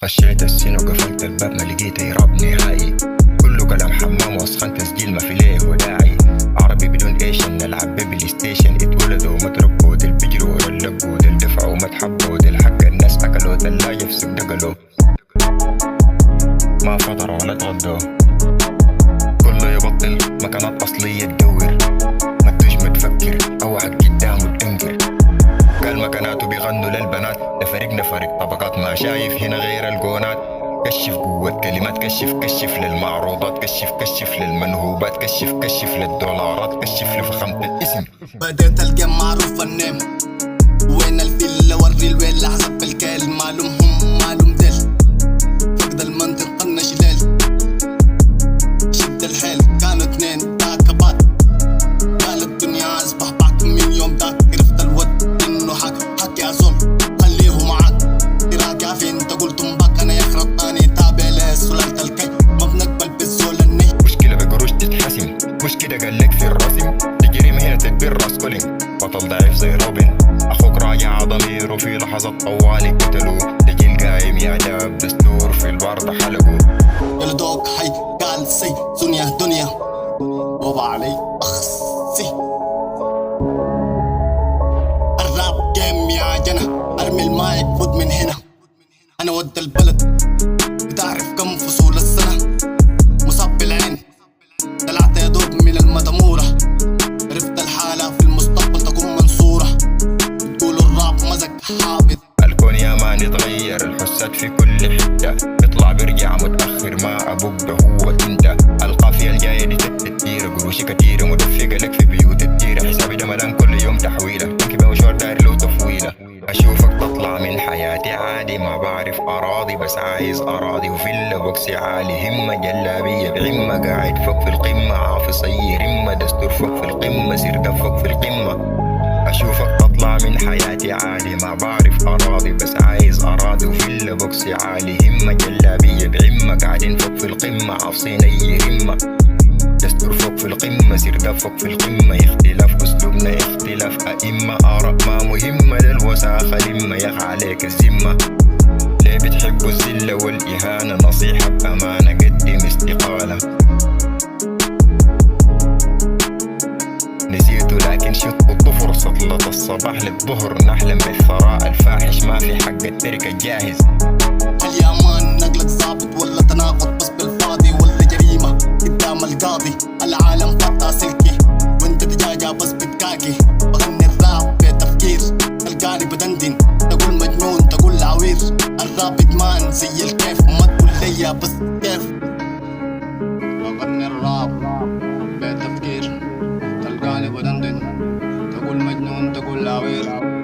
خشيت السين وقفلت الباب ما لقيت اي راب نهائي. كله كلام حمام واسخن تسجيل ما في ليه وداعي. عربي بدون ايشن نلعب ببلاي ستيشن. اتولدوا ومتربوا دل بيجروا ورا اللقوا دل دفعوا وما تحبوا دل حق الناس اكلوا ثلاجة في سوق دقلوا. ما فطروا ولا تغدوا كله يبطل مكانات اصلية تدور. ما تجمد تفكر اوعك قدامه تنقر. قال مكاناته بيغنوا للبنات لفريقنا فريق طبقات ما شايف هنا غير القونات. كشف قوة كلمات كشف للمعروضات كشف للمنهوبات كشف للدولارات كشف لفخامة الاسم. بديت القى معروف النيم وين الفيل وري الويل حسب الكيل معلومهم معلوم ديل فقد المنطق قلنا شليل شد الحيل كانوا اتنين تعقبات قال الدنيا اصبح بعكم من يوم داك عرفت الود انه حكي اظن خليه معاك تراك عافي انت قلتم باك انا يخرط اني تابع لسلالة الكي ما بنقبل بالزول الني. مشكلة بقروش تتحسم مش كده قالك في الرسم تجري مهنة تدبر راس كولين بطل ضعيف زي روبن. اخوك راجع ضميره في لحظة طوالي قتلوه تجي القايم يا داب دستور في البرد حلقه. يلدوك حي قال سي دنيا وضع علي اخسي الراب جيم يا جنة ارمي المايك خد من هنا. انا ود البلد بتعرف كم فصول السنة مصاب بالعين طلعت يا دوب من المدمورة عرفت الحالة في المستقبل تكون منصورة تقولوا الراب مزق حابط. الكون يا مان يتغير الحسات في كل حتة بيطلع بيرجع متأخر ما أبوك ده هو انت. القافية الجاية دي تتيرة قروشي كتيرة مدفقة لك في بيوت التيرة حسابي ده ملان كل يوم تحويلة تنكي بمشوار داري له تفويلة. أشوفك تطلع من حياتي عادي ما بعرف أراضي بس عايز أراضي وفيلا بوكسي عالي همة جلابية بعمة قاعد فوق في القمة عافص أي رمة دستور فوق في القمة سير فوق في القمة. أشوفك تطلع من حياتي عادي ما بعرف أراضي بس عايز أراضي وفيلا بوكسي عالي همة جلابية بعمة قاعدين فوق في القمة عافصين أي رمة دستور فوق في القمة سير فوق في القمة. اختلاف أسلوبنا اختلاف أئمة آراء ما مهمة للوساخة لما يخ عليك الذمة. ليه بتحبوا الذلة والإهانة نصيحة بأمانة قدم استقالة. نسيته لكن شط الظفر سطلة الصباح للظهر نحلم بالثراء الفاحش ما في حق التركة جاهز. هل يا مان نقلك ظابط ولا تناقض بس بالفاضي ولا جريمة قدام القاضي. العالم قطع سلكي وانت دجاجة بس بتكاكي بغني الراب بتفكير تلقاني بدندن تقول مجنون تقول عوير. الراب ادمان زي الكيف ما تقول ليا بس كيف بغني الراب بتفكير تلقاني بدندن تقول مجنون تقول عوير.